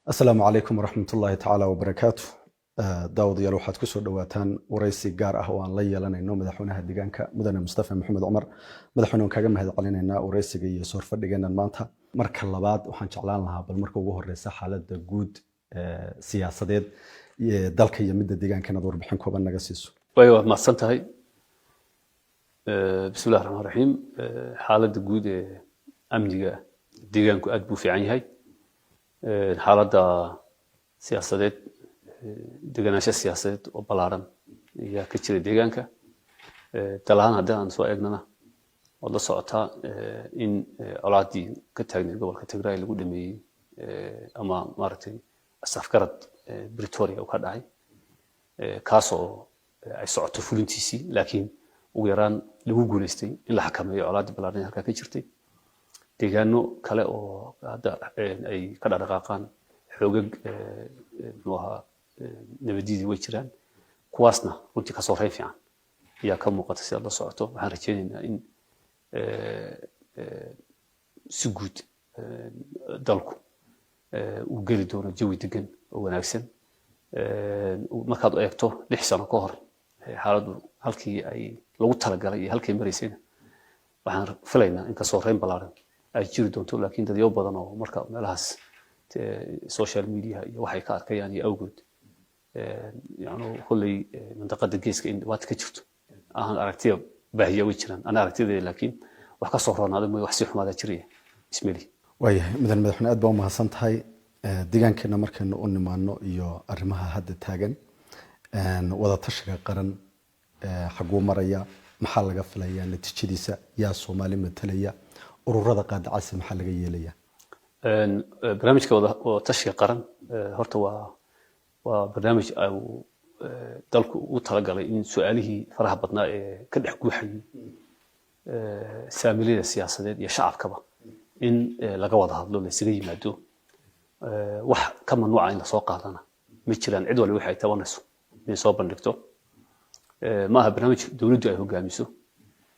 السلام عليكم ورحمة الله تعالى وبركاته. داود يالو waxaad kusoo dhawaataan waraysi gaar ah oo aan la yeelanayno madaxweynaha deegaanka mudane Mustafa Maxamed Cumar madaxweynuhu kaga mahadcelinaynaa waraysiga iyo soo fadhigeena maanta marka labaad waxaan jeclaan lahaa bal marka ugu horeysa xaaladda guud siyaasadeed ee dalka iyo midda deegaanka inaad warbixin kooban naga siiso. way ma santahay bismillaahir rahmaanir rahiim xaaladda guud ee amniga deegaanku aad buu fiican yahay xaaladda siyaasadeed deganaansho siyaasadeed oo balaaran ayaa ka jira deegaanka talahaan haddii aan soo eegnana oo la socotaa in colaadii ka taagneed gobolka Tigray lagu dhameeyay ama maaragtay asafkarad Pretoria oo ka dhacay kaasoo ay socoto fulintiisii laakiin ugu yaraan lagu guuleystay in la xakameeyo colaadii balaaran halka ka jirtay deegaano kale oo hadda ay ka dhaqaaqaan xoogag nooha nabadii way jiraan kuwaasna runtii ka soo reey fiican ayaa ka muuqata si la socoto waxaan rajaynaynaa in si guud dalku uu geli doono jawi degan oo wanaagsan markaad eegto 6 sano ka hor xaaladdu halkii ay lagu talagalay iyo halkii mareysay waxaan filaynaa in ka soo reyn balaaran ay jiri doonto laakiin dad yo badan oo marka meelahaas social media iyo waxay ka arkayaan iyo awgood يعني كلي منطقة الجيش كإن وقت كجرت أركتيه باهية وجهنا أنا أركتيه لكن وحكا صهران هذا ما يحسيه ماذا تشريه بسم الله ويه مثل ما إحنا أدبوا ما صنت هاي ديجان كنا مركن نقول ما إنه يو أرمها هذا تاجن وذا تشرق قرن حقوق مريا محل قفلية نتشديسة يا صومالي مثلية ورورة قاد عاصم محل جيلية برنامج كوذا تشرق قرن هرتوا وبرنامج أو دلك وطلقة إن سؤاله فرح بطنا كده حكوحي ساملين السياسة دي شعب كبا إن لقوا هذا لون سري مادو وح كم نوع عين سوق هذانا مثلاً عدوى الوحي تونسوا من صوب الدكتور ما هو برنامج دولة هو جاميسو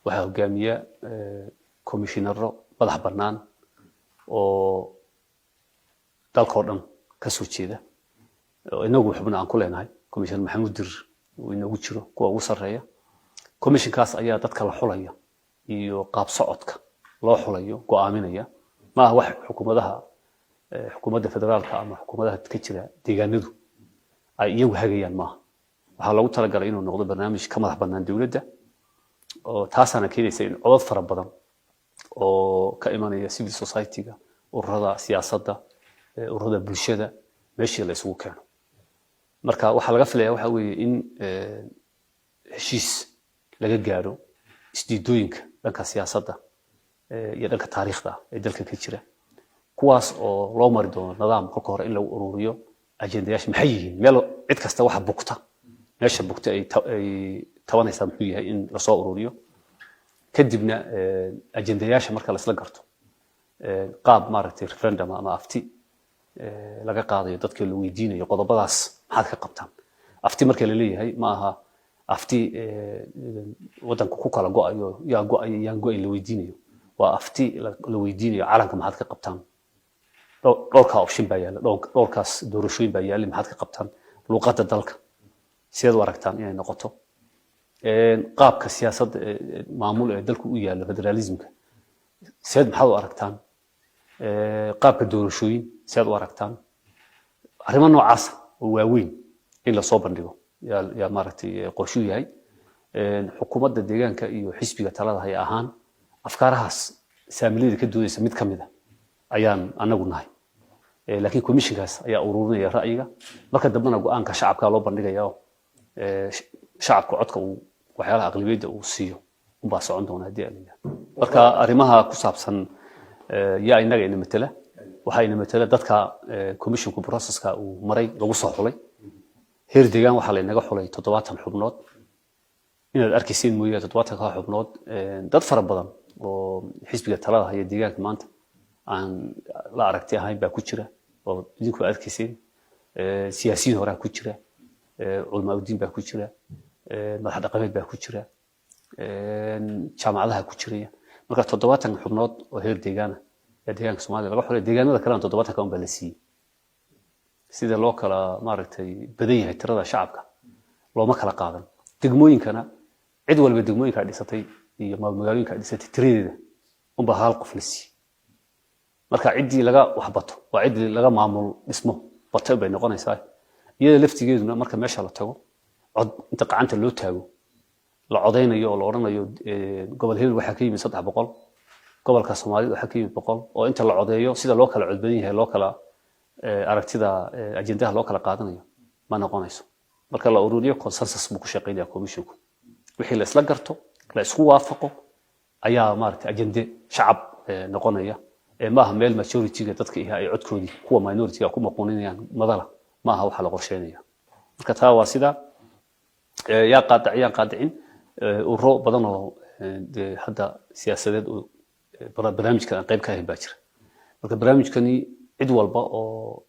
وهو جامية كوميشنر بضح برنامج و دلك هذا كسوتشي ده inagu xubna aan ku leenahay commission Maxamuud Dir oo inagu jiro kuwa ugu sareeya commission kaas ayaa dadka la xulaya iyo qaab socodka loo xulayo go'aaminaya ma wax xukuumadda federaalka ama xukuumadda ka jira deegaanadu ay iyagu hagayaan ma waxa lagu talagalay inuu noqdo barnaamij ka madax bannaan dawladda oo taasana keenaysa in codad fara badan oo ka imanaya civil society-ga ururada siyaasadda ururada bulshada meeshii la isugu keeno marka waxa laga filayaa waxa weeye in heshiis laga gaaro isdiidooyinka dhanka siyaasadda iyo dhanka taariikhda ee dalka ka jira kuwaas oo loo mari doono nidaam kolka hore in lagu ururiyo ajendayaasha maxay yihiin meel cid kasta waxa bugta meesha bugta ay tabanaysaa muxuu yahay in la soo ururiyo kadibna ajendayaasha marka la isla garto qaab maaragtay referendum ama afti laga qaadayo dadka la weydiinayo qodobadaas maxaad ka qabtaan afti marka la leeyahay ma aha afti wadanka ku kala go'ayo yaa go'ay la weydiinayo waa afti la weydiinayo calanka maxaad ka qabtaan dhowrka option baa yaala dhowrkaas doorashooyin baa yaala maxaad ka qabtaan luqadda dalka sidaad u aragtaan inay noqoto qaabka siyaasadda maamul ee dalku u yaalo federalismka sidaad maxaad u aragtaan qaabka doorashooyin sidaad u aragtaan arrimo noocaas oo waaweyn in la soo bandhigo yaa maaragtay qorshu yahay xukuumadda deegaanka iyo xisbiga talada hay ahaan afkaarahaas saamilada ka doodaysa mid kamid ah ayaan anagu nahay laakiin commissionkaas ayaa ururinaya ra'yiga marka dambana go'aanka shacabka loo bandhigayo shacabka codka uu waxyaalaha aqlabiyadda uu siiyo baa socon doona hadii aan marka arrimaha ku saabsan yaa inaga ina matala waxa ina matala dadka commissionku processka uu maray lagu soo xulay heer deegaan waxa la inaga xulay 70 xubnood inaad arkaysiin mooyee 70 xubnood dad fara badan oo xisbiga talada haya deegaanka maanta aan la aragtay ahayn baa ku jira oo idinku arkaysiin siyaasiyiin hore ku jira culamo diin baa ku jira madax dhaqameed baa ku jira jaamacadaha ku jira marka 70 xubnood oo heer deegaana deegaanka Soomaaliya laga xulay deegaanada kale 70 ka baa la siiyay sida loo kala maaragtay badan yahay tirada shacabka looma kala qaadan degmooyinkana cid walba degmooyinka dhisatay iyo magaalooyinka dhisatay tiradeeda unba hal qof la siiyey marka ciddii laga waxbato waa ciddii laga maamul dhismo batay bay noqonaysaa iyada laftigeeduna marka meesha la tago cod inta gacanta loo taago la codeynayo oo la oranayo gobol hebel waxa ka yimid 300 gobolka Soomaaliya waxa ka yimid 100 oo inta la codeeyo sida loo kala cod badan yahay loo kala aragtida ajendaha loo kala qaadanayo ma noqonayso marka la ururiyo consensus buu ku shaqeynaya commissionku wixii la isla garto la isku waafaqo ayaa maaragtay ajende shacab noqonaya maaha meel majority-ga dadka ay codkoodii kuwa minority-ga ku maqoonayaan madala maaha waxa la qorsheynaya marka taa waa sida yaa qaadacin ururo badan oo hadda siyaasadeed oo barnaamijkan qayb ka ah baa jira marka barnaamijkani cid walba oo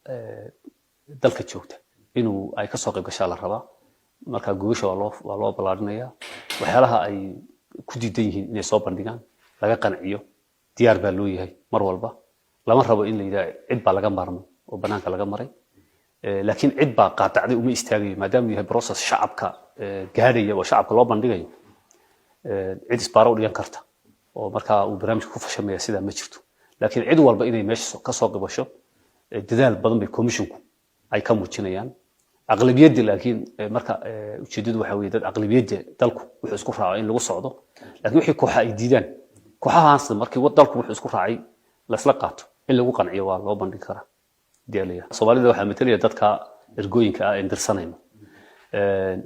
dalka joogta inuu ay ka soo qayb gashaa la rabaa marka guusha waa loo balaarinaya waxyaalaha ay ku diidan yihiin inay soo bandhigaan laga qanciyo diyaar baa loo yahay mar walba lama rabo in la yiraahdo cid baa laga maarmo oo banaanka laga maray laakiin cid baa qaatacday uma istaagayo maadaama yahay process shacabka gaadhaya oo shacabka loo bandhigayo cid isbaaro u dhigan karta oo marka uu barnaamijku ku fashamaya sida ma jirto laakiin cid walba inay meesha ka soo qabasho dadaal badan bay commissionku ay ka muujinayaan aqlabiyadda laakiin marka ujeedadu waxa weeye dad aqlabiyadda dalku wuxuu isku raacay in lagu socdo laakiin wixii kooxa ay diidaan kooxahaas markii dalku wuxuu isku raacay la isla qaato in lagu qanciyo waa loo bandhigi karaa diyaaliya Soomaalida waxa metelaya dadka ergooyinka ah ee dirsanayna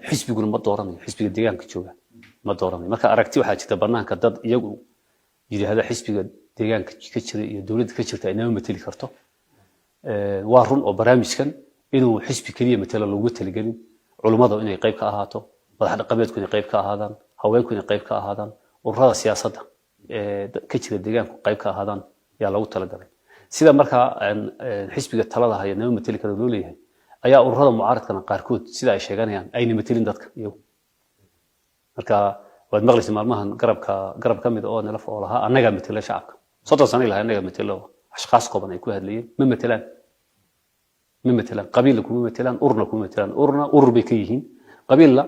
xisbiguna ma dooranayo xisbiga deegaanka jooga ma dooranayo marka aragti waxa jirta banaanka dad iyagu yiraahdo xisbiga deegaanka ka jira iyo dawladda ka jirta inay meteli karto waa run oo barnaamijkan inuu xisbi kaliya metelo loogu talagelin culimada inay qayb ka ahaato madax dhaqameedku inay qayb ka ahaadaan haweenku inay qayb ka ahaadaan ururada siyaasadda ka jira deegaanka qayb ka ahaadaan yaa lagu talagalay sida marka xisbiga talada haya inay meteli karo loo leeyahay ayaa ururada mucaaradkana qaarkood sida ay sheeganayaan ayna metelin dadka iyagu marka waad maqlaysaa maalmahan garab ka mid oo nalaf oo laha anaga metela shacabka 30 sano ilaa anaga metelo ashqaas qoban ay ku hadlayeen ma metelaan qabiil kuma metelaan urna urur bay ka yihiin qabiilla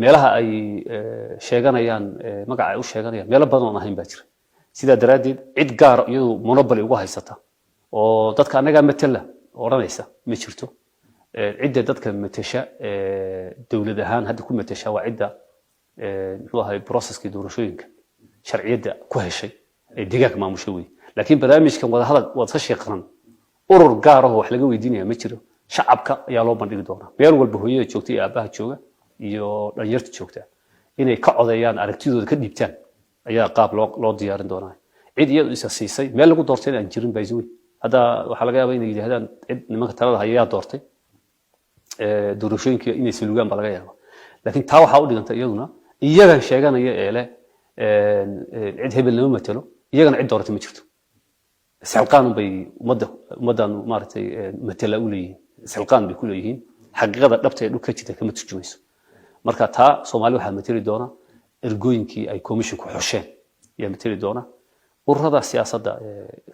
meelaha ay sheeganayaan magaca ay u sheeganayaan meelo badan oo ahayn baa jira sida daraadeed cid gaar iyadu monopoly ugu haysata oo dadka anaga metela oranaysa ma jirto cidda dadka metesha dawlad ahaan hadda ku metesha waa cidda muxuu ahay processkii doorashooyinka sharciyada ku heshay ee deegaanka maamusha weey laakiin barnaamijkan wada hadal wada ka shaqeyn urur gaar ah oo wax laga weydiinaya ma jiro shacabka ayaa loo bandhigi doonaa meel walba hooyada joogta iyo aabaha jooga iyo dhalinyarta joogta inay ka codeeyaan aragtidooda ka dhiibtaan ayaa qaab loo diyaarin doonaa cid iyadu isa siisay meel lagu doortay aan jirin baysay hada waxa laga yaabaa inay yiraahdaan cid nimanka talada hayaa doortay doorashooyinka inay sulugaan baa laga yaabaa laakiin taa waxa u dhiganta iyaduna iyagan sheeganaya eele cid hebel lama matalo iyagana cid doortay ma jirto isxilqaan bay ummadan maartay matala u leeyihiin isxilqaan bay ku leeyihiin xaqiiqada dhabta ee dhulka jirta kama turjumayso marka taa Soomaaliya waxa matali doona ergooyinkii ay commission ku xusheen yaa matali doona ururada siyaasadda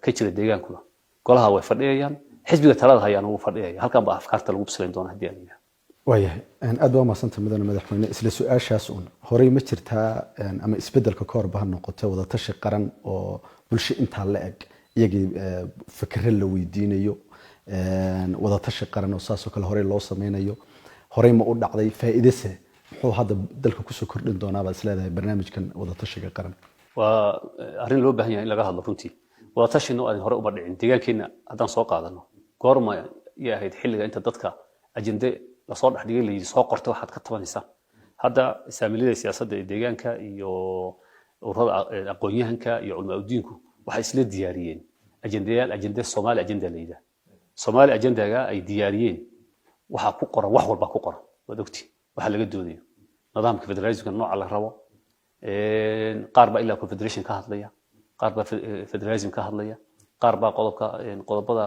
ka jira deegaankuna golaha way fadhiyayaan xisbiga talada hayaan uu fadhiyay halkan baa afkaarta lagu bisleyn doona hadii aan yahay waayahay aad baa maasanta mudane madaxweyne isla su'aashaas horey ma jirtaa ama isbedelka ka hor baa noqotay wada tashi qaran oo bulsho inta la eg iyagii fikir la weydiinayo wada tashi qaran oo saasoo kale horey loo sameeyo horey ma u dhacday faa'iideyse muxuu hadda dalka ku soo kordhin doonaa baa isleedahay barnaamijkan wada tashiga qaran waa arrin loo baahan yahay in laga hadlo runtii wada tashino aan hore uma dhicin deegaankeena haddaan soo qaadano goorma yaa ahayd xilliga inta dadka ajende la soo dhaxdhigay la yiri soo qortay waxaad ka tabanaysaa hadda saamilada siyaasadda ee deegaanka iyo ururada aqoon-yahanka iyo culimo-diinku waxay isla diyaariyeen ajende Soomaali ajende leeyda Soomaali ajendaga ay diyaariyeen waxa ku qoran wax walba ku qoran wad ogtii waxa laga doodayo nidaamka federalismka nooca la rabo qaar ba ilaa confederation ka hadlaya qaar ba federalism ka hadlaya qaar ba qodobada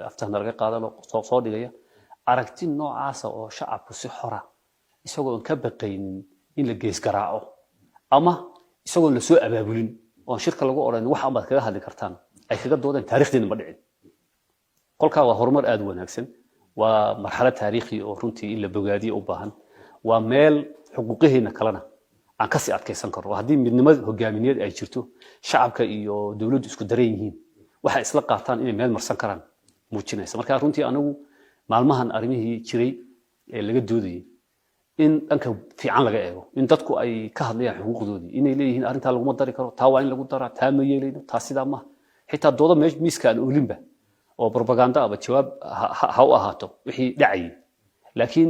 aftahan laga qaadano soo dhigaya aragti noocaas oo shacabku si xora isagoo ka baqaynin in la gees garaaco ama isagoo la soo abaabulin oo shirka lagu oran wax aan baad kaga hadli kartaan ay kaga doodeen taariikhdeena ma dhicin qolka waa horumar aad u wanaagsan ومرحلة تاريخي أو رنتي إلا بوجادي أو باهن ومال حقوقهنا كلنا عن كسي أتكيسان كرو وهذه من نماذج هجامينيات أي شرتو شعبك إيو دولود اسكو درينهين waxa isla qaataan inay meel marsan karaan muujinaysa marka runtii anagu maalmahan arimihii jiray ee laga doodayay in dhanka fiican laga eego in dadku ay ka hadlayaan xuquuqdoodii inay leeyihiin arinta lagu madari karo taa waa in lagu daraa taa ma yeelayno taa sida ma xitaa dooda miiska aan oolinba oo propaganda aba jawaab ha u ahaato wixii dhacay laakiin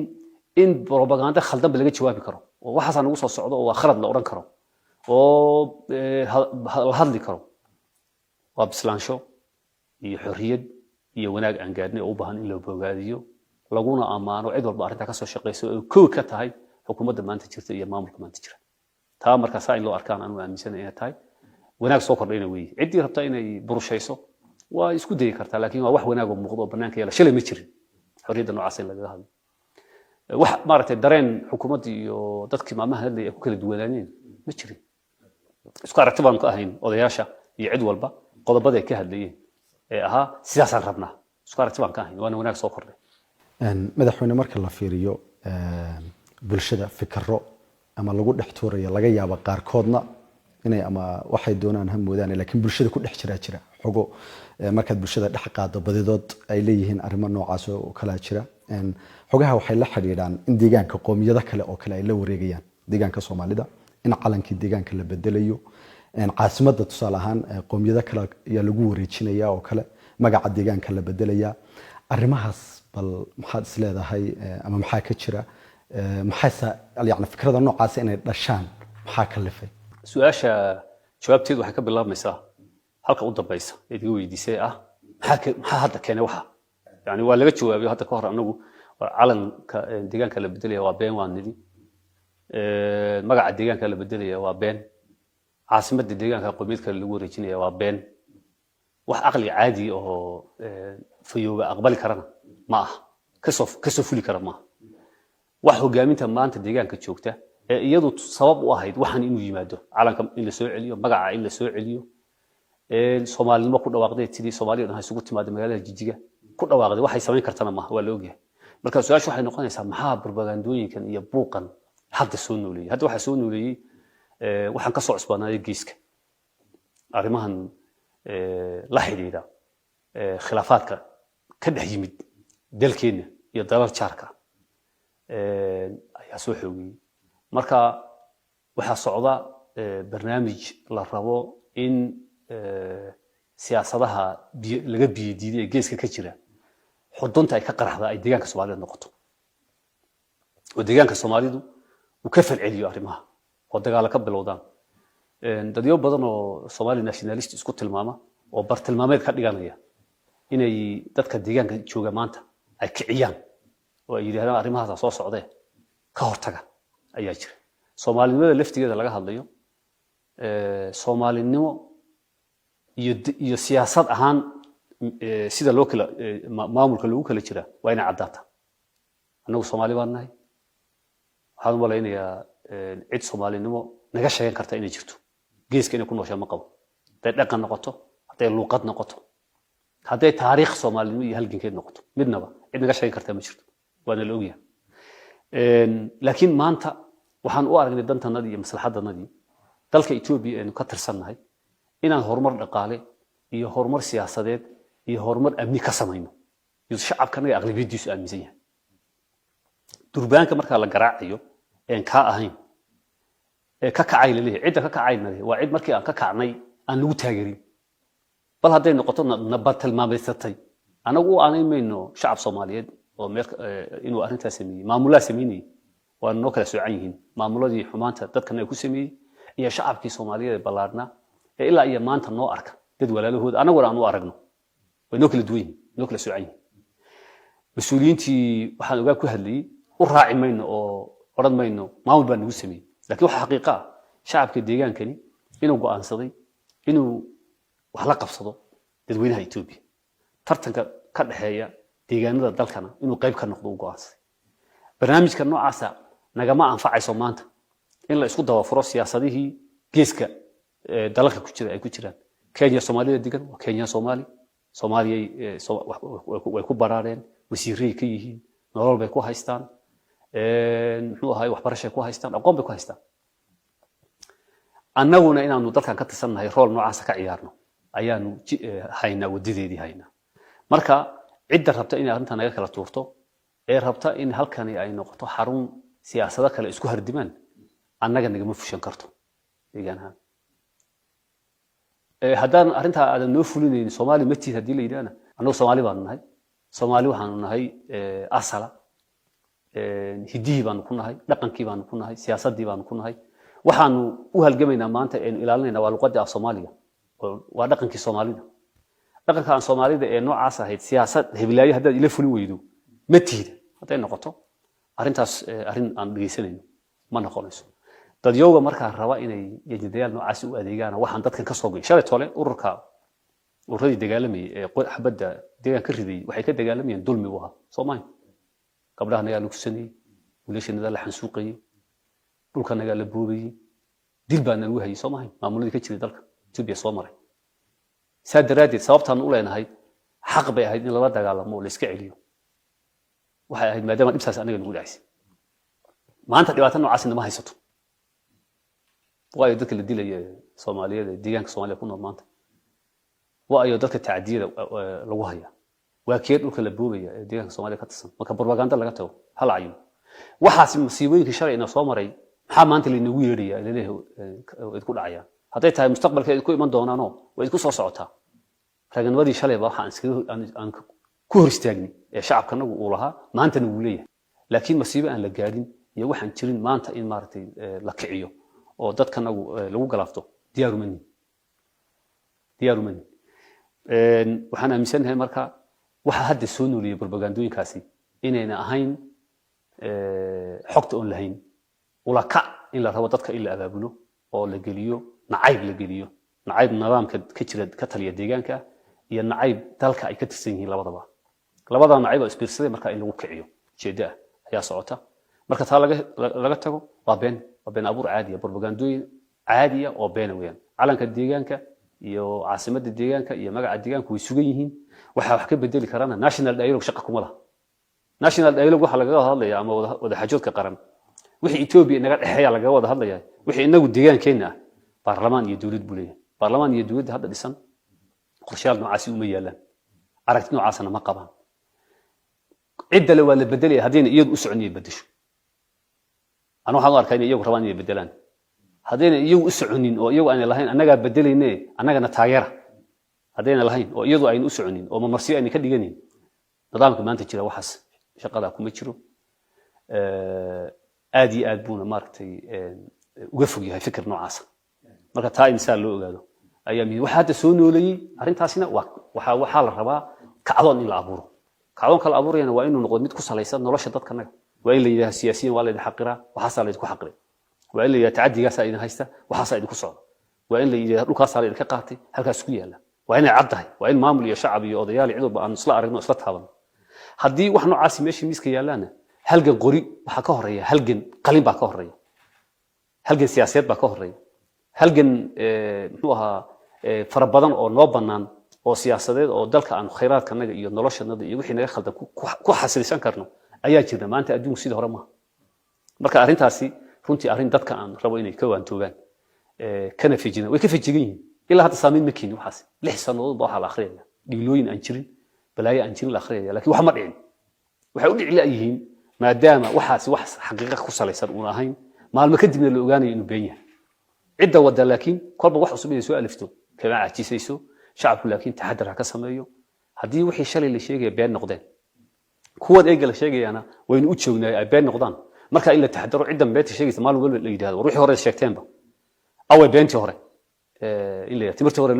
in propaganda khaldan laga jawaabi karo oo waxaas aan ugu soo socdo oo khalad la oran karo oo la hadli karo وابسلانشو يحريد يوناق أنقادني أو بهن إلا بوجاديو لقونا أمانو عيد والبا أرنتا كسو شقيسو كو كتاي حكومة ما أنت جرت يا مامل كمان تجرا تا مركزين لو أركان أنو أمسنا إيه تاي وناق سوكر لينا وي عدي ربطا إني بروشيسو ويسكو دي كرتا لكن واحد وناق مغضوب برنامج يلا شلي متشري حريد إنه عسل لقى هذا واحد مرة الدرين حكومة يو دتك ما مهل اللي يكون كل دولانين متشري اسكو رتبان كاهين أودياشا يعد والبا qodobada ay ka hadlayeen ee ahaa sidaas aan rabnaa isku aragti baan ka ahayn waana wanaag soo kordhay madaxweyne marka la fiiriyo bulshada fikirro ama lagu dhex tuurayo laga yaabo qaarkoodna inay ama waxay doonaan ha moodaan laakiin bulshada ku dhex jira xogo marka bulshada dhex qaado badidood ay leeyihiin arrimo noocaas oo kala jira xogaha waxay la xiriiraan in deegaanka qoomiyada kale oo kale ay la wareegayaan deegaanka Soomaalida in calankii deegaanka la bedelayo caasimada tusaale ahaan qoomiyada kale ayaa lagu wareejinayaa oo kale magaca deegaanka la bedelayaa arrimahaas bal maxaad is leedahay ama maxaa ka jira maxaysa yani fikrada noocaas inay dhashaan maxaa ka lifay su'aasha jawaabteedu waxay ka bilaabmaysaa halka u dambaysa ee igu weydiisay maxaa hadda keenay waxa yani waa laga jawaabay hadda ka hor anagu calanka deegaanka la bedelayaa waa been waan nidi magaca deegaanka la bedelayaa waa been عاصمة الدجاج كقوميد كاللي ورجيني وبين واحد عقلي عادي أو فيو أقبل كرنا ما كسف لي كرنا واحد جامين تمان الدجاج كتشوكته يدو صواب واحد وحن إنه يماده على كم إلا سوء عليه مقع إلا سوء عليه الصومالي ما كنا واقدين تدي صومالي أنا سقطت ما دم هذا الجيجة كنا واقدين واحد يسوي كرتنا ما هو اللوجه مركز سؤال شو حنقول يسمعها بربغاندوي كان يبوقا حد سونو لي هذا واحد سونو لي waxaan ka soo cusbaanay geeska arimahan la xiriira khilaafaadka ka dhex yimid dalkeena iyo dalal jaarka ayaa soo xoogay marka waxa socda barnaamij la rabo in siyaasadaha laga biyadiiday geeska ka jira xudunta ay ka qaraxda ay deegaanka Soomaaliyeed noqoto oo deegaanka Soomaalidu uu ka falceliyo arimaha ودجال كبل وضان دديو بدنو Somali nationalist isku tilmaama oo bar tilmaameed ka dhiganaya inay dadka deegaanka jooga maanta ay kiciyaan oo ay yiraahdaan arrimahaas soo socday ka hortaga ayaa jira Soomaalinimada laftigeeda laga hadlayo Soomaalinimo iyo siyaasad ahaan sida loo kala maamulka lagu kala jira waa inay cadaata anagu Soomaali baan nahay waxaan waleynayaa cid Soomaalinimo naga sheegan karta inay jirto geeska inay ku nooshaa ma qabo haday dhaqan noqoto haday luqad noqoto haday taariikh Soomaalinimo iyo halgankeed noqoto midnaba cid naga sheegan karta ma jirto waana la ogyahay laakiin maanta waxaan u aragnay dantanadii iyo maslaxadanadii dalka Itoobiya ee ka tirsannahay inaan horumar dhaqaale iyo horumar siyaasadeed iyo horumar amni ka samayno iyo shacabkana aqlabiyadiisu aaminsan yahay durbaanka marka la garaaciyo een ka ahayn ka kacay leeyahay cid ka kacayna waa cid markii aan ka kacnay aan lagu taageerin bal haday noqoto nabad tilmaameysatay anagu aanay meeyno shacab Soomaaliyeed oo inuu arintaas sameeyay maamulaha sameeyay waa noo kala soocan yihiin maamuladii xumaanta dadkan ay ku sameeyay iyo shacabkii Soomaaliyeed balaarna ilaa iyo maanta noo arka dad walaalahood anaguna aan u aragno way noo kala duwan noo kala soocan yihiin mas'uuliyiintii waxaan uga ku hadlayay u raaci mayno oo oran mayno maamul baan ugu sameeyay laakiin waxa xaqiiqa shacabka deegaankani inuu go'aansaday inuu wax la qabsado dadweynaha Itoobiya tartanka ka dhaxeeya deegaanada dalkana inuu qayb ka noqdo go'aansaday barnaamijka noocaas nagama anfacayso maanta in la isku dawafuro siyaasadihii geeska dalalka ku jira ay ku jiraan Kenya Soomaalida degan waa Kenya Soomaali Soomaaliya way ku baraareen wasiiray ka yihiin nolol bay ku haystaan muxuu ahaay waxbarasho ku haystaan aqoon bay ku haystaan annaguna inaanu dalkan ka tirsannahay rool noocaas ka ciyaarno ayaanu haynaa wadadeedii haynaa marka cidda rabta inay arrintan naga kala tuurto ee rabta in halkani ay noqoto xarun siyaasado kale isku hardimaan annaga nagama fushan karto deegaanahan haddaan arrintaa aadan noo fulinaynin soomaali matiid haddii la yidhaahna annagu soomaali baanu nahay soomaali waxaanu nahay asala hiddihii baanu ku nahay dhaqankii baanu ku nahay siyaasaddii baanu ku nahay waxaanu u halgamaynaa maanta aynu ilaalinaynaa waa luqadii af soomaaliga waa dhaqankii soomaalida dhaqanka aan soomaalida ee noocaas ahayd siyaasad hebilaayo haddaad ila fulin weydo ma tiida hadday noqoto arrintaas arrin aan dhegaysanayno ma noqonayso dadyowga markaa raba inay yajadayaal noocaasi u adeegaan waxaan dadkan ka soo goyn shalay tole ururadii dagaalamayay ee xabadda deegaan ka ridayay waxay ka dagaalamayeen dulmi u ahaa soomaali gabdhaha nagaa lagu sanayey wiilasha nagaa la xansuuqayey dhulka nagaa la boobayey dil baa nagu hayay soomaali maamuladii ka jiray dalka Itoobiya soo maray saa daraaddeed sababtaan u leenahay xaq bay ahayd in lala dagaalamo oo la iska celiyo waxay ahayd maadaama dhibsaas anaga nagu dhacaysay maanta dhibaato noocaas ma haysato waayo dadka la dilaya Soomaaliyeed deegaanka Soomaaliya ku nool maanta waayo dadka tacdiyada lagu haya waa kee dhulka la boobaya ee deegaanka Soomaaliya ka tirsan marka propaganda laga tago hal ayu waxaas masiibooyinka sharciina soo maray maxaa maanta la inagu yeedhaya leeyahay ku dhacaya hadday tahay mustaqbalkeeda ku iman doonaano way isku soo socotaa raganimadii shalay ba waxaan ku hor istaagni ee shacabkanagu uu lahaa maantana uu leeyahay laakiin masiibo aan la gaadhin iyo waxaan jirin maanta in maartay la kiciyo oo dadkanagu lagu galaafto diyaaru mani waxaan aaminsanahay marka waxa hadda soo nooliyay propagandooyinkaasi inayna ahayn xogta oon lahayn ula kac in la rabo dadka in la abaabulo oo la geliyo nacayb la geliyo nacayb nidaamka ka jira ka taliya deegaanka iyo nacayb dalka ay ka tirsan yihiin labada nacayb oo isbiirsaday marka in lagu kiciyo jeeda ayaa socota marka taa laga tago waa been abuur caadi ah propagandooyin caadi ah oo been weeyaan calanka deegaanka iyo caasimadda deegaanka iyo magaca deegaanka way sugan yihiin waxa wax ka bedeli karana national dialogue shaqo kuma laha national dialogue waxa laga hadlayaa ama wada xajoodka qaran wixii Itoobiya inaga dhaxeeya laga wada hadlayaa wixii inagu deegaankeena baarlamaan iyo dawlad buu leeyahay baarlamaan iyo dawlad hadda dhisan qorshayaal noocaasi uma yaalaan aragti noocaasna ma qabaan cidda la wada bedelay hadii iyadu u soconiyo bedesho ana waxaan arkaa in iyagu rabaan inay bedelaan hadayna iyagu u soconin oo iyagu aan lahayn anaga bedelayne anagana taageera hadayna lahayn oo iyadu aynu u soconin oo marsi ay ka dhiganin nidaamka maanta jira waxaas shaqada kuma jiro aad iyo aad buuna maartay uga fog yahay fikir noocaas marka taa insaal loo ogaado ayaa mid waxa hadda soo noolayay arrintaasina waxa la rabaa kacdoon in la abuuro kacdoonka la abuurayna waa inuu noqdo mid ku salaysan nolosha dadkanaga waa in la yiraahdo siyaasiyiin waa la xaqiraa waxaas la idinku xaqiray waa in la yiraahdo tacadigaas ay haysta waxaas ay idinku socdo waa in la yiraahdo dhulkaas la idinka qaatay halkaas ku yaala waa in ay caddahay waa in maamul iyo shacab iyo odayaal cid walba aan isla aragno isla taaban haddii wax noocaas meeshii miiska yaalaana halgan qori waxa ka horeeya halgan qalin baa ka horeeya halgan siyaasadeed baa ka horeeya halgan muxuu ahaa fara badan oo noo bannaan oo siyaasadeed oo dalka aan khayraadkanaga iyo noloshanaga iyo wixii naga khaldan ku xasilisan karno ayaa jirna maanta adduunku sidii hore ma marka arrintaasi runtii arrin dadka aan rabo inay ka waantoogaan kana fijina way ka fijigan yihiin ilaa hadda saameyn ma keenin waxaas 6 sanadood baa waxa la akhriyay dhiilooyin aan jirin balaayo aan jirin la akhriyay laakiin wax ma dhicin waxay u dhici laayihiin maadaama waxaas wax xaqiiqo ku salaysan uu ahayn maalmo kadibna la ogaanayo inuu been yahay cidda wada laakiin kolba wax cusub ay soo alifto kama caajisayso shacabku laakiin taxadar ka sameeyo hadii wixii shalay la sheegay been noqdeen kuwa eega la sheegayana waynu u joognaa ay been noqdaan marka in la taxadaro cidda beenta sheegaysa maalin walba la yiraahdo wixii hore sheegteenba aw beentii hore in la timirtii hore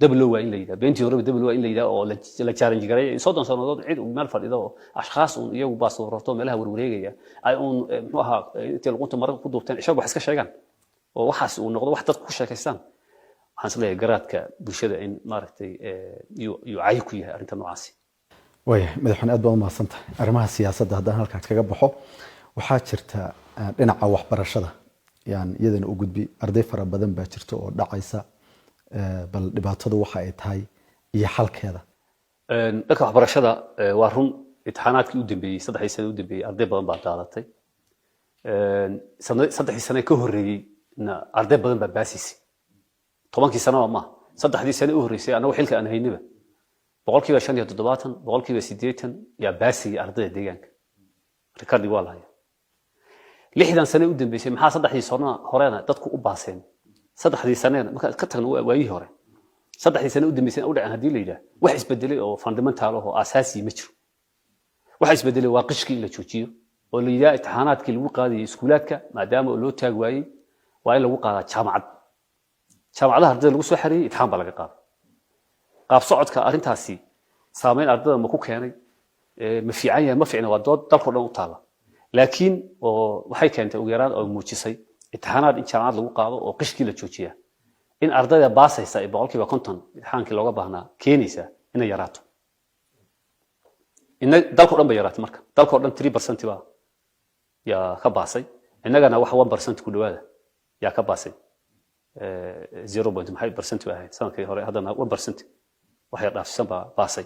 double waa in la yiraahdo beentii hore double waa in la yiraahdo oo la challenge garay in 30 sanadood cid uu meel fadhido ashxaas uu iyagu baas rarto meelaha warwareegaya ay muxuu ahaa intii lagu tamar ku duubteen ishagu wax iska sheegan oo waxaas uu noqdo wax dad ku sheekaystaan waxaan isleeyahay garaadka bulshada in maaragtay iyo ay ku yahay arrinta noocaasi way madaxweyne aad baa u mahadsantahay arrimaha siyaasadda haddaan halkaas kaga baxo waxaa jirta dhinaca waxbarashada yani iyadana u gudbi arday fara badan baa jirta oo dhacaysa bal dhibaatadu waxa ay tahay iyo xalkeeda dadka waxbarashada waa run imtixaanaadkii u dambeeyey 3 sano u dambeeyey arday badan baa qaadatay saddexdii sano ka horreeyayna arday badan baa baasisay 10kii sano ma 3dii sano u horreysay anagu xilka aan haynaba 75% 80% yaa baasiyay ardayda deegaanka rikoordi waa lahayd 60 sano u dambeysay maxaa 3dii sano horena dadku u baaseen 3dii sanena marka ka tagno waayii hore 3dii sano u dambeysay u dhacay hadii la yiraahdo wax isbedelay oo fundamental ah oo asaasi ma jiro wax isbedelay waa qishkii la joojiyo oo la yiraahdo imtixaanaadkii lagu qaadayay iskuulaadka maadaama loo taag waayay waa in lagu qaadaa jaamacadaha ardayda lagu soo xareeyay imtixaan baa laga qaaday qaab socodka arintaasi saameyn ardayda ma ku keenay ma fiican yahay ma fiicna waa dood dalka dhan u taala laakiin waxay keentay ugu yaraan oo muujisay imtixaanaad in jaamacad lagu qaado oo qishkii la joojiya in ardayda baasaysa ay 50% imtixaankii looga baahnaa keenaysa inay yaraato in dalka dhan ba yaraato marka dalka dhan 3% baa yaa ka baasay innagana wax 1% ku dhawaada yaa ka baasay 0.5% ahayd sanadkii hore haddana 1% wax yar dhaafsan baa baasay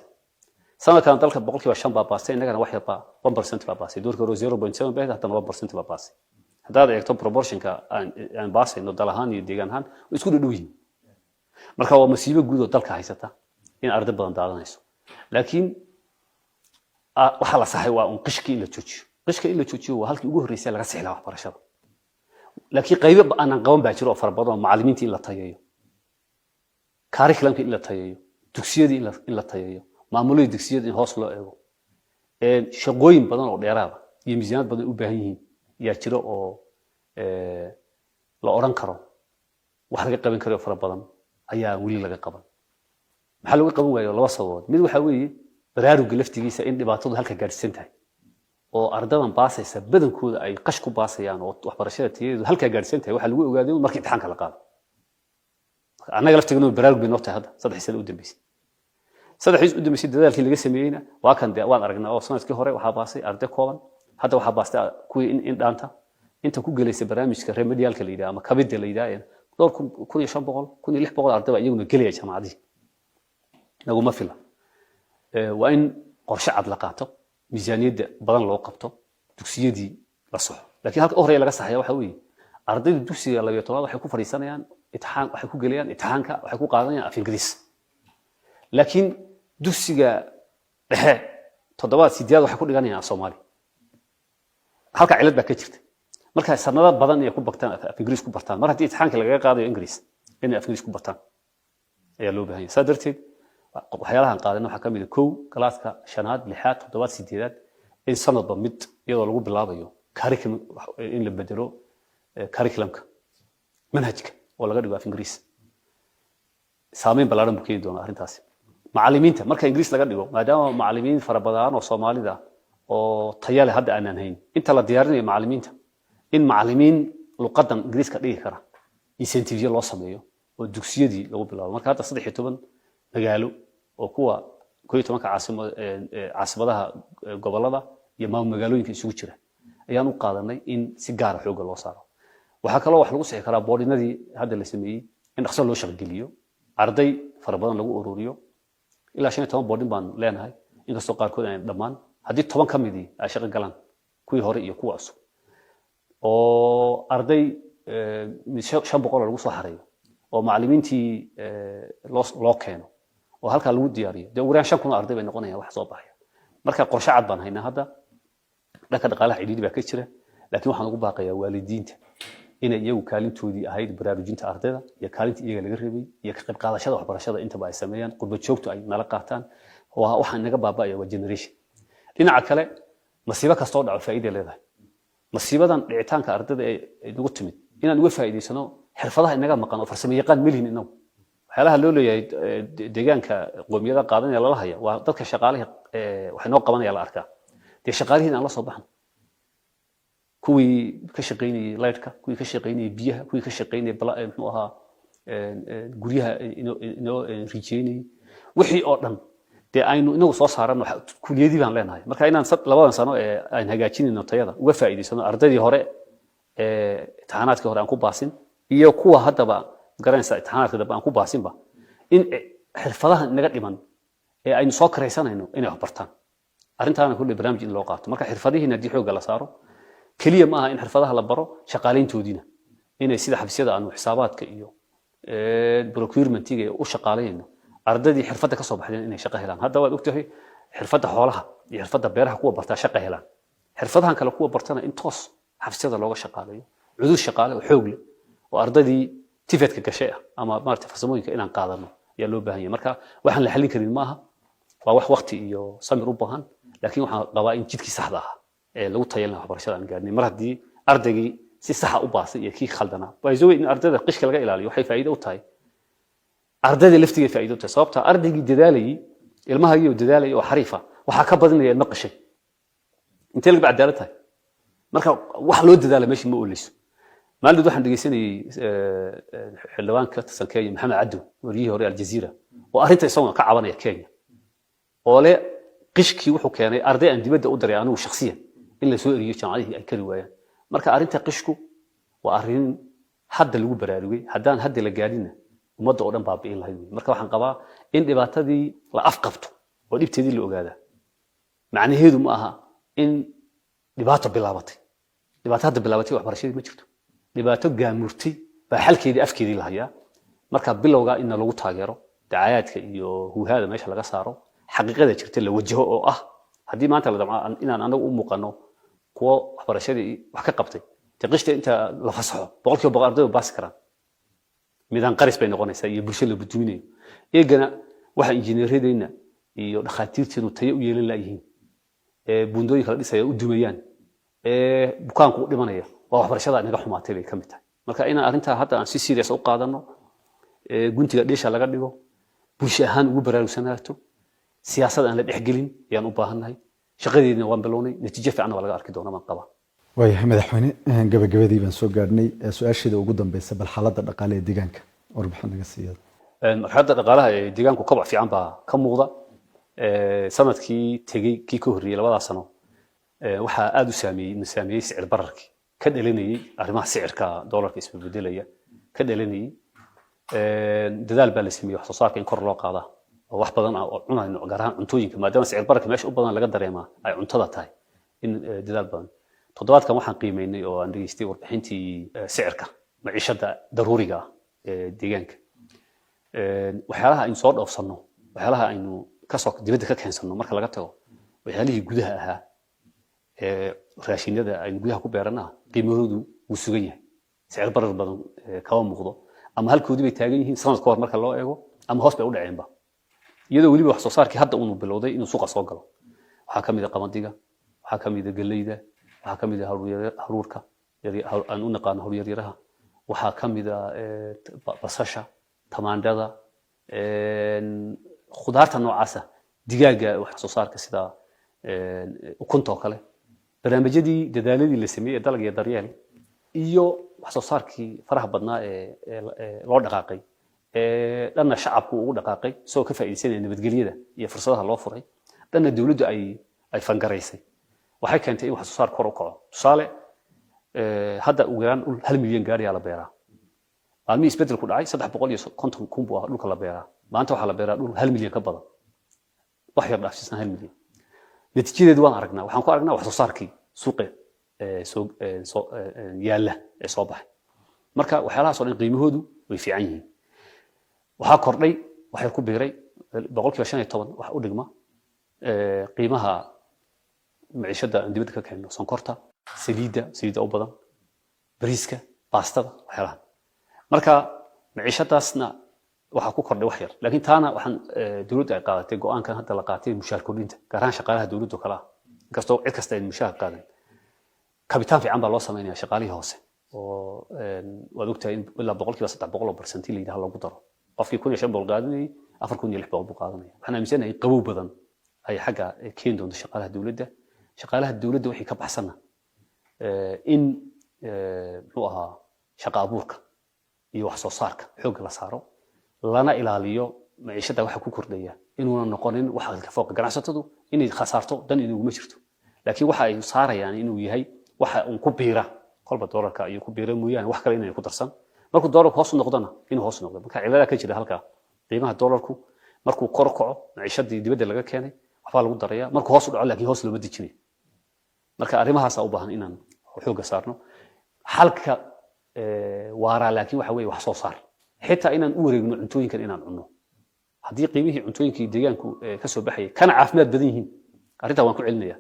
sanadkan dalka 5% baa baasay innagana wax yar baa 1% baa baasay doorka hore 0.7 baa haddana 1% baa baasay haddaad eegto proportionka aan baasayno dal ahaan iyo deegaan ahaan way isku dhow yihiin marka waa masiibo guud oo dalka haysata in arday badan daadanayso laakiin waxa la saxay waa qishkii la joojiyo qishka in la joojiyo waa halkii ugu horeysay laga sixlaa waxbarashada laakiin qaybo aanan qaban baa jiro oo farabadan macallimiintii in la tayeeyo curriculumka in la tayeeyo dugsiyadii in la tayeeyo maamulada dugsiyada in hoos loo eego shaqooyin badan oo dheeraad iyo miisaanad badan u baahan yihiin yaa jiro oo la oran karo wax laga qaban karo fara badan ayaa wali laga qaban maxaa lagu qaban waayo laba sababood mid waxa weeye baraaruga laftigiisa in dhibaatadu halka gaarsiin tahay oo ardadan baasaysa badankooda ay qash ku baasayaan oo waxbarashada tayadeedu halka gaarsiin tahay waxa lagu ogaaday markii imtixaanka la qaado anaga laftigana baraarug bay noqotay hadda 3 sano u dambeysay 3 u dambeysay dadaalkii laga sameeyayna waa kan waan aragnaa oo sanadkii hore waxa baasay arday kooban hadda waxa baastay kuwii in dhaanta inta ku galeysay barnaamijka remedialka la yiraahdo ama kabida la yiraahdo 1500 1600 arday iyaguna galaya jaamacadii nagu ma fila waa in qorshe cad la qaato miisaaniyada badan loo qabto dugsiyadii la soxo laakiin halka hore laga saxaya waxa weeye ardayda dugsiga 12 waxay ku fariisanayaan imtixaan waxay ku galayaan imtixaanka waxay ku qaadanayaan af Ingiriis laakiin dugsiga dhexe 7 waxay ku dhiganayaan Soomaali halka cilad baa ka jirta marka sanado badan ay ku bagtaan af Ingiriis ku bartaan mar haddii imtixaanka laga qaadayo Ingiriis inay af Ingiriis ku bartaan ayaa loo baahan yahay sadarteed waxyaalahan qaadana waxa kamid ah 1 galaaska 5aad 6aad 7aad 8aad in sanadba mid iyadoo lagu bilaabayo curriculum in la bedelo curriculumka manhajka oo laga dhigo af Ingiriis saameyn balaaran buu keeni doonaa arrintaas macallimiinta marka Ingiriis laga dhigo maadaama macallimiin fara badan oo Soomaalida oo tayo leh hadda aanan hayn inta la diyaarinayo macallimiinta in macallimiin luqadan Ingiriiska dhigi kara incentive loo sameeyo oo dugsiyadii lagu bilaabo marka hadda 13 magaalo oo kuwa 11 caasimadaha gobolada iyo magaalooyinka isugu jira ayaan u qaadanay in si gaar ah xoog loo saaro waxa kale oo wax lagu sixi karaa boardinadii hadda la sameeyay in dhaqso loo shaqo arday fara badan lagu ururiyo ilaa 15 boardin baan leenahay in kastoo qaarkood ay dhamaan haddii 10 ka mid ay shaqo galaan kuwii hore iyo kuwa cusub oo arday 500 lagu soo xareeyo oo macallimiintii loo keeno oo halka lagu diyaariyo de ugu yaraan 5,000 arday bay noqonayaan wax soo baxaya marka qorshe cad baan haynaa hadda dhanka dhaqaalaha xidhiidhi baa ka jira laakiin waxaan ugu baaqayaa waalidiinta inay iyagu kaalintoodii ahayd baraarujinta ardayda iyo kaalintii iyaga laga reebay iyo ka qayb qaadashada waxbarashada intaba ay sameeyaan qurba joogto ay nala qaataan waxaan naga baaba'aya waa generation dhinaca kale masiibo kasta oo dhaco faa'iido leedahay masiibadan dhicitaanka ardayda ay nagu timid inaan uga faa'iideysano xirfadaha inaga maqan oo farsamo yaqaan melihin inagu waxyaalaha loo leeyahay deegaanka qoomiyada qaadanaya lala haya waa dadka shaqaalaha waxay noo qabanaya la arkaa dee shaqaalihiin aan la soo baxan kuwii ka shaqeynayay lightka kuwii ka shaqeynayay biyaha kuwii ka shaqeynayay muxuu ahaa guryaha inoo rijeynayay wixii oo dhan dee aynu inagu soo saarano kuliyadii baan leenahay marka inaan 2 sano aan hagaajinayno tayada uga faa'iideysano ardaydii hore imtixaanaadkii hore aan ku baasin iyo kuwa haddaba garanaysa imtixaanaadka dambe aan ku baasinba in xirfadaha inaga dhiman ee aynu soo karaysanayno inay wax bartaan arrintaana kulli barnaamij in loo qaato marka xirfadihiina haddii xoogga la saaro keliya ma aha in xirfadaha la baro shaqaalayntoodiina inay sida xabsiyada aanu xisaabaadka iyo procurementiga u shaqaalayno ardaydii xirfadda ka soo baxdeen inay shaqo helaan hadda waad ogtahay xirfadda xoolaha iyo xirfadda beeraha kuwa bartaa shaqo helaan xirfadahan kale kuwa bartana in toos xabsiyada looga shaqaalayo cudur shaqaale oo xoog leh oo ardaydii tifeedka gashay ah ama maartay farsamooyinka inaan qaadano ayaa loo baahan yahay marka waxaan la xallin karin maaha waa wax waqti iyo samir u baahan laakiin waxaan qabaa in jidkii saxda ah ee lagu tayeelna waxbarashada aan gaarnay mar haddii ardaygii si sax ah u baasay iyo kii khaldana way soo in ardayda qishka laga ilaaliyo waxay faa'iido u tahay ardayda laftigeed faa'iido u tahay sababta ardaygii dadaalayay ilmaha iyo dadaalayay oo xariifa waxa ka badanaya ilma qishay intee laga cadaalad tahay marka wax loo dadaala meeshii ma oolayso maalin waxaan dhageysanayay xildhibaanka Tansaaniya Maxamed Cabdu wariyihii hore Al-Jazeera oo arrinta isagoo ka cabanaya Kenya oo le qishkii wuxuu keenay arday aan dibadda u diray anigu shakhsiyan in la soo eriyo jaamacadii ay kari waayaan marka arrinta qishku waa arrin hadda lagu baraarugay haddaan hadda la gaadhina ummadda oo dhan baabi'in lahayd marka waxaan qabaa in dhibaatadii la afqabto oo dhibteedii la ogaada macnaheedu ma aha in dhibaato bilaabatay dhibaato hadda bilaabatay waxbarashadii ma jirto dhibaato gaamurtay baa xalkeedii afkeedii la hayaa marka bilowga in lagu taageero dacaayadka iyo huuhaada meesha laga saaro xaqiiqada jirta la wajaho oo ah haddii maanta la damco inaan anagu u muuqano kuwa waxbarashadii wax ka qabtay tiqishta inta la fasaxo boqolkiiba boqol ardaydu baasi karaan midaan qaris bay noqonaysaa iyo bulsho la budduminayo eegana waxa injineeradeenna iyo dhakhaatiirteenu tayo u yeelan laayihiin buundooyinka la dhisaya u dumayaan bukaanku u dhimanaya waa waxbarashada inaga xumaatay bay ka mid tahay marka inaan arrintaa hadda aan si serious u qaadano guntiga dheesha laga dhigo bulsho ahaan ugu baraarugsanaarto siyaasad aan la dhexgelin ayaan u baahannahay shaqadeedina waan bilownay natiijo fiican waa laga arki doonaa baan qabaa waayahay madaxweyne gabagabadii baan soo gaadhnay su-aasheeda ugu dambeysa bal xaaladda dhaqaale ee deegaanka warbixin naga siiyada marxaladda dhaqaalaha ee deegaanku koboc fiican baa ka muuqda sanadkii tegey kii ka horreeyey labadaa sano waxaa aada u saameeyey sicir bararkii ka dhalanayey arrimaha sicirka doolarka isbedelaya ka dhalanayey dadaal baa la sameeyey wax soo saarka in kor loo qaadaa oo wax badan oo cunayno gaar ahaan cuntooyinka maadaama sicir bararka meesha u badan laga dareemaa ay cuntada tahay in dadaal badan toddobaadkan waxaan qiimeynay oo aan dhageystay warbixintii sicirka maciishada daruuriga ah ee deegaanka waxyaalaha aynu soo dhoofsanno waxyaalaha aynu kasoo dibadda ka keensanno marka laga tago waxyaalihii gudaha ahaa raashinada aynu gudaha ku beerana qiimahoodu wuu sugan yahay sicir barar badan kama muuqdo ama halkoodii bay taagan yihiin sanad ka hor marka loo eego ama hoos bay u dhaceenba iyadoo weliba wax soo saarkii hadda uu bilowday inuu suuqa soo galo waxaa ka mid ah qamadiga waxaa ka mid ah galleyda waxaa ka mid ah haruurka aan u naqaano hawyaryaraha waxaa ka mid ah basasha tamaandhada khudaarta noocaasa digaaga wax soo saarka sida ukunta oo kale barnaamijyadii dadaaladii la sameeyey ee dalag iyo daryeel iyo wax soo saarkii faraha badnaa ee loo dhaqaaqay dhanna shacabku ugu dhaqaaqay isagoo ka faa'iidaysanaya nabadgelyada iyo fursadaha loo furay dhanna dawladdu ay fangaraysay waxay keentay in wax soo saar kor u kaco tusaale hadda ugu yaraan 1 milyan gaariyaa la beeraa maalmihii isbedelku dhacay 350 kun buu dhulka la beeraa maanta waxaa la beeraa dhul 1 milyan ka badan wax yar dhaafsiisan 1 milyan natiijadeedu waan aragnaa waxaan ku aragnaa wax soo saarkii suuqa yaalla ee soo baxay marka waxyaalahaas oo dhan qiimahoodu way fiican yihiin waxaa kordhay waxay ku biiray boqolkiiba 15 wax u dhigma qiimaha maciishada aan dibadda ka keenno sonkorta saliidda u badan bariiska baastada waxyaalaha marka maciishadaasna waxaa ku kordhay wax yar laakiin taana waxaan dawladda ay qaadatay go'aankan hadda la qaatay mushaar kordhinta gaar ahaan shaqaalaha dawladda kala inkastoo cid kasta ay mushaar qaadan kabitaan fiican baa loo sameeyaa shaqaalihii hoose oo waad ogtahay in ilaa boqolkiiba 300% la yidhaahdo lagu daro qofkii 1500 qaadanayay 4600 buu qaadanaya waxaan aaminsanahay qabow badan ay xagga keen doonto shaqaalaha dawladda wixii ka baxsana in muxuu ahaa shaqo abuurka iyo wax soo saarka xoog la saaro lana ilaaliyo maciishada waxa ku kordhaya inuuna noqonin wax ka fooq ganacsatadu inay khasaarto dan inuu ma jirto laakiin waxa ay saarayaan inuu yahay waxa uu ku biira kolba doolarka iyo ku biira mooyaan wax kale inay ku darsan markuu doolarku hoos noqdana inuu hoos noqdo marka cilada ka jira halka qiimaha doolarku markuu kor kaco maciishadii dibadda laga keenay waxbaa lagu daraya markuu hoos u dhaco laakiin hoos looma dejinayo marka arrimahaas u baahan inaan xooga saarno xalka waara laakiin waxa weeye wax soo saar xitaa inaan u wareegno cuntooyinkan inaan cunno haddii qiimihii cuntooyinkii deegaanku ka soo baxayay kana caafimaad badan yihiin arrintaa waan ku celinayaa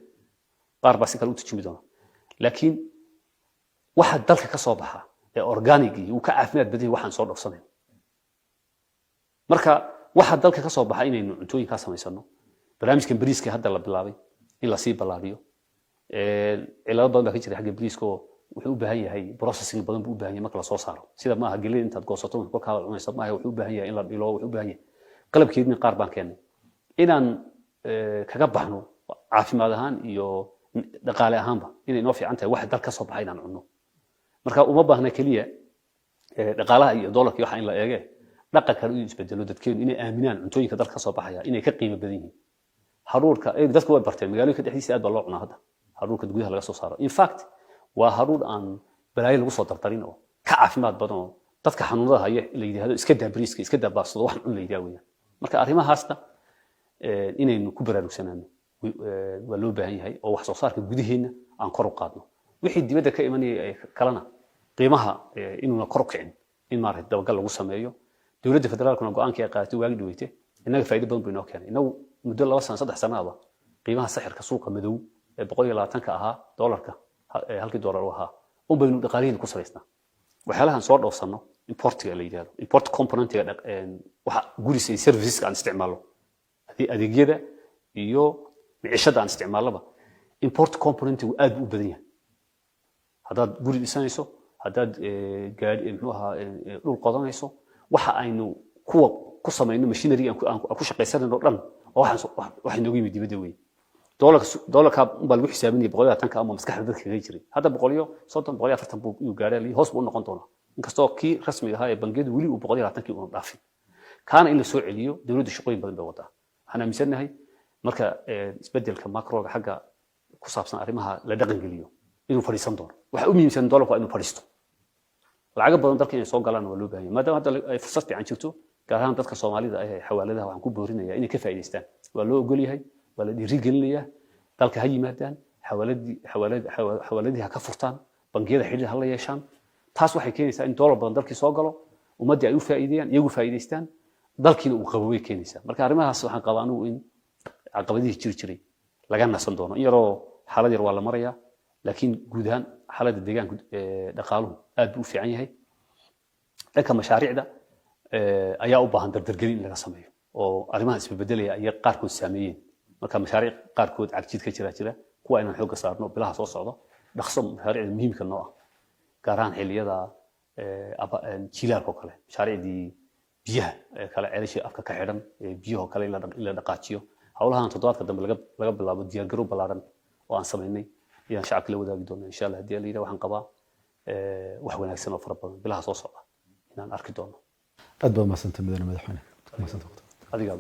qaar baa si kale u tujumi doona laakiin waxa dalka ka soo baxa ee organic uu ka caafimaad badan yahay waxaan soo dhafsanayn marka waxa dalka ka soo baxa inaynu cuntooyinka samaysano barnaamijkan bariiska hadda la bilaabay in la sii ballaariyo cilado badan baa ka jira xagga bariiska oo wuxuu u baahan yahay processing badan buu u baahan yahay marka la soo saaro sida maaha gelin intaad goosato kolkaa cunaysa maaha wuxuu u baahan yahay in la dhilo wuxuu u baahan yahay qalabkeedina qaar baan keenay inaan kaga baxno caafimaad ahaan iyo dhaqaale ahaanba inay noo fiican tahay wax dal ka soo baxay inaan cunno marka uma baahna kaliya dhaqaalaha iyo doolarka waxa in la eege dhaqanka uu isbedelo dadkeenu inay aaminaan cuntooyinka dalka ka soo baxaya inay ka qiimo badan yihiin haruurka dadku way barteen magaalooyinka dhexdiisa aad baa loo cunaa hadda haruurka gudaha laga soo saaro in fact waa haruur aan balaayo lagu soo dardarin oo ka caafimaad badan oo dadka xanuunada haya la yiraahdo iska daa bariiska iska daa baastada wax cun la yiraahdo weeyaan marka arrimahaasna inaynu ku baraarugsanaano waa loo baahan yahay oo wax soo saarka gudaheena aan kor u qaadno wixii dibadda ka imanaya kalena qiimaha inuuna kor u kicin in maaragtay dabagal lagu sameeyo dowladda federaalkuna go'aankii ay qaadatay waagi dhaweytay innaga faa'iido badan buu inoo keenay inagu muddo 2 sano 3 sano ah qiimaha sixirka suuqa madow ee 120 ka ahaa doolarka halkii doolar ahaa oo baynu dhaqaalihiin ku saleysnaa waxyaalahan soo dhoofsano importiga la yiraahdo import componentiga waxa goods and services aan isticmaalo adeegyada iyo micishada aan isticmaalaba import componentigu aad u badan yahay hadaad guri dhisanayso hadaad gaari muxuu ahaa dhul qodanayso waxa aynu kuwa ku sameeyno machinery aan ku shaqaysanayno dhan oo waxa inoogu yimid dibadda weey doolarka baa lagu xisaabinayay 100 ama maskaxda dadka kaga jiray hadda 130 140 buu uu gaaray hoos buu noqon doonaa inkastoo kii rasmiga ahaa ee bangiyadu wali uu 120 uu dhaafay kaana in la soo celiyo dawladdu shaqooyin badan bay wadaa waxaan aaminsanahay marka isbedelka macroga xagga ku saabsan arrimaha la dhaqan geliyo inuu fariisan doono waxa u muhiimsan doolarku inuu fariisto lacag badan dalka inay soo galaan waa loo baahan yahay maadaama hadda ay fursad fiican jirto gaar ahaan dadka Soomaalida ah ee xawaaladaha waxaan ku boorinayaa inay ka faa'iideystaan waa loo ogol yahay waa la dhiirigelinayaa dalka ha yimaadaan xawaaladii ha ka furtaan bangiyada xiriir ha la yeeshaan taas waxay keenaysaa in doolar badan dalkii soo galo ummadii ay u faa'iideeyaan iyagu faa'iideystaan dalkiina uu qaboway keenaysaa marka arrimahaas waxaan qabaa anigu in caqabadihii jiray laga nasan doono in yaroo xaalad yar waa la marayaa laakiin guud ahaan xaaladda deegaanka dhaqaaluhu aad buu u fiican yahay dhanka mashaariicda ayaa u baahan dardargelin in laga sameeyo oo arrimaha isbedelaya ay qaarkood saameeyeen marka mashaariic qaarkood cagjid ka jira kuwa inaan xoog saarno bilaha soo socdo dhaqso mashaariicda muhiimka noo ah gaar ahaan xilliyada jiilaalka kale mashaariicdii biyaha kala ceelashii afka ka xidhan biyaha kale in la dhaqaajiyo hawlahan toddobaadka dambe laga bilaabo diyaar garow ballaaran oo aan sameynay iyaan shacabka la wadaagi doonaa insha Allah hadii la yiraahdo waxaan qabaa wax wanaagsan oo fara badan bilaha soo socda inaan arki doono aad baa mahadsantahay madaxweyne adiga